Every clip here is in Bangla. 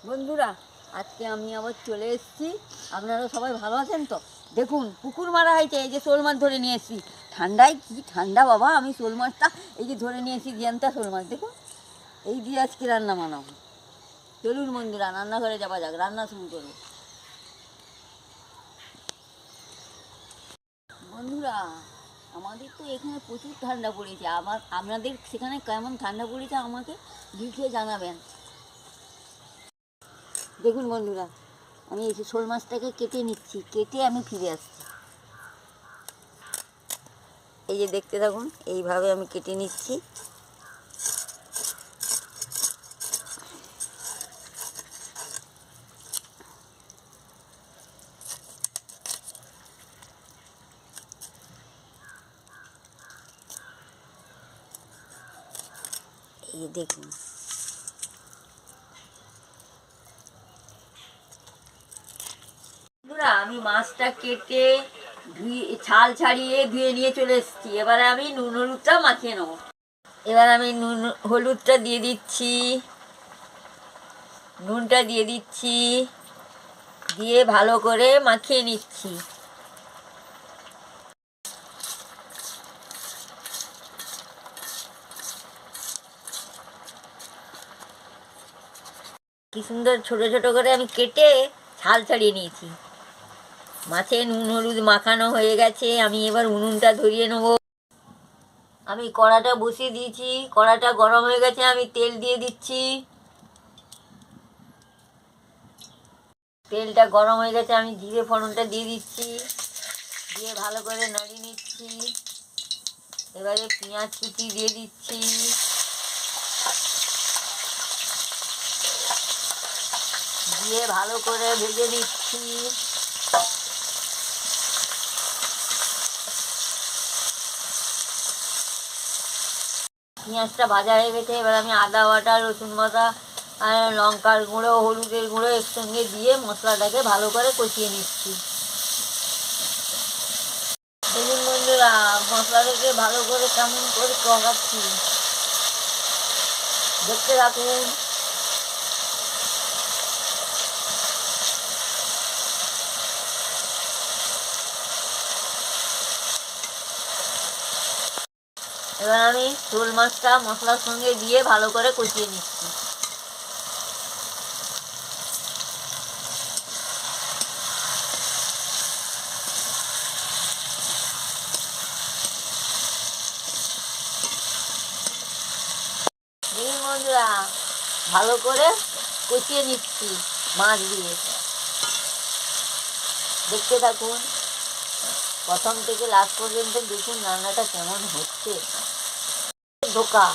বন্ধুরা, আজকে আমি আবার চলে এসেছি। আপনারা সবাই ভালো আছেন তো? দেখুন, পুকুর মারা হয়েছে। এই যে শোল মাছ ধরে নিয়ে এসেছি। ঠান্ডায় কি ঠান্ডা বাবা! আমি শোল মাছটা এই যে ধরে নিয়ে এসেছি, জ্যান্ত শোল মাছ। দেখুন, এই দিয়ে আজকে রান্না বানাবো। চলুন বন্ধুরা, রান্নাঘরে যাওয়া যাক, রান্না শুরু করবো। বন্ধুরা, আমাদের তো এখানে প্রচুর ঠান্ডা পড়েছে। আপনাদের সেখানে কেমন ঠান্ডা পড়েছে আমাকে লিখে জানাবেন। দেখুন বন্ধুরা, আমি এই যে শোল মাছটাকে কেটে নিচ্ছি, কেটে আমি ফিরে আসছি। এই যে দেখতে থাকুন, এইভাবে আমি কেটে নিচ্ছি। এই যে দেখুন, বন্ধুরা, আমি মাছটা কেটে ধুয়ে ছাল ছাড়িয়ে ধুয়ে নিয়ে চলে এসেছি। এবারে আমি নুন হলুদটা মাখিয়ে নেবো। এবার আমি নুন হলুদটা দিয়ে দিচ্ছি, নুনটা দিয়ে দিচ্ছি, দিয়ে ভালো করে মাখিয়ে নিচ্ছি। কি সুন্দর ছোট ছোট করে আমি কেটে ছাল ছাড়িয়ে নিয়েছি। মাছে নুন হলুদ মাখানো হয়ে গেছে। আমি এবার উনুনটা ধরিয়ে নেবো। আমি কড়াটা বসিয়ে দিয়েছি, কড়াটা গরম হয়ে গেছে। আমি তেল দিয়ে দিচ্ছি। তেলটা গরম হয়ে গেছে, আমি জিরে ফোড়নটা দিয়ে দিচ্ছি, দিয়ে ভালো করে নাড়িয়ে নিচ্ছি। এবারে পেঁয়াজ কুচি দিয়ে দিচ্ছি, দিয়ে ভালো করে ভেজে নিচ্ছি। পেঁয়াজটা ভাজা হয়ে গেছে। এবার আমি আদা বাটা, রসুন বাটা আর লঙ্কার গুঁড়ো, হলুদের গুঁড়ো একসঙ্গে দিয়ে মশলাটাকে ভালো করে কষিয়ে নিচ্ছি। দেখুন বন্ধুরা, মশলাটাকে ভালো করে কেমন করে কষাচ্ছি, দেখতে থাকুন। এবার আমি শোল মাছটা মশলার সঙ্গে দিয়ে ভালো করে কষিয়ে নিচ্ছি। দেখুন বন্ধুরা, ভালো করে কষিয়ে নিচ্ছি মাছ দিয়ে, দেখতে থাকুন। প্রথম থেকে লাস্ট পর্যন্ত দেখুন রান্নাটা কেমন হচ্ছে। ধোকা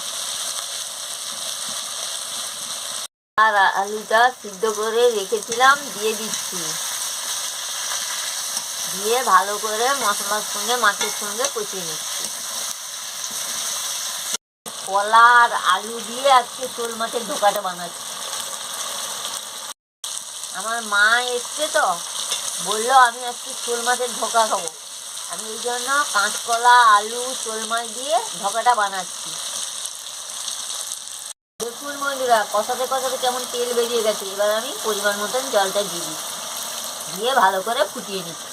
আর আলুটা সিদ্ধ করে রেখেছিলাম দিয়ে দিচ্ছি, দিয়ে ভালো করে মশলার সঙ্গে মাছের সঙ্গে কষিয়ে নিচ্ছি। কলা আর আলু দিয়ে আজকে শোল মাছের ধোকাটা বানাচ্ছি। আমার মা এসছে তো, বললো আমি আজকে শোল মাছের ধোকা খাবো। আমি এই জন্য কাঁচকলা, আলু, শোল মাছ দিয়ে ধোকাটা বানাচ্ছি। দেখুন বন্ধুরা, কষাতে কষাতে কেমন তেল বেরিয়ে গেছে। এবার আমি পরিমাণ মতন জলটা দিয়ে দিচ্ছি, দিয়ে ভালো করে ফুটিয়ে নিচ্ছি।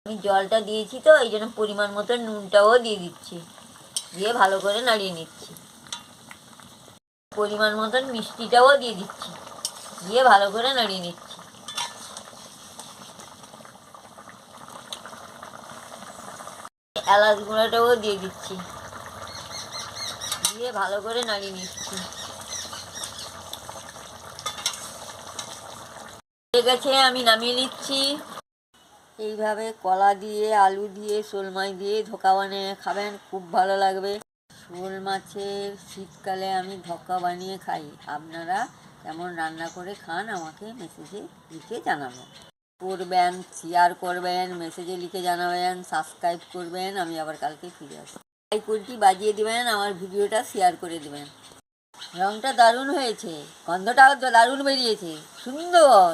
আমি জলটা দিয়েছি তো, এই জন্য পরিমাণ মতন নুনটাও দিয়ে দিচ্ছি, দিয়ে ভালো করে নাড়িয়ে নিচ্ছি। পরিমাণ মতন মিষ্টিটাও দিয়ে দিচ্ছি, দিয়ে ভালো করে নাড়িয়ে নিচ্ছি। এলাচ গুঁড়োটাও দিয়ে দিচ্ছি, দিয়ে ভালো করে নাড়িয়ে নিচ্ছি। হয়ে গেছে, আমি নামিয়ে নিচ্ছি। এইভাবে কলা দিয়ে, আলু দিয়ে, শোল মাছ দিয়ে ধোকা বানিয়ে খাবেন, খুব ভালো লাগবে। শোল মাছের শীতকালে আমি ধোকা বানিয়ে খাই। আপনারা কেমন রান্না করে খান আমাকে মেসেজে লিখে জানাবেন। করবেন, শেয়ার করবেন, মেসেজে লিখে জানাবেন, সাবস্ক্রাইব করবেন। আমি আবার কালকে ফিরে আসবো। আইকনটি বাজিয়ে দেবেন, আমার ভিডিওটা শেয়ার করে দেবেন। রঙটা দারুণ হয়েছে, গন্ধটাও দারুণ বেরিয়েছে, সুন্দর।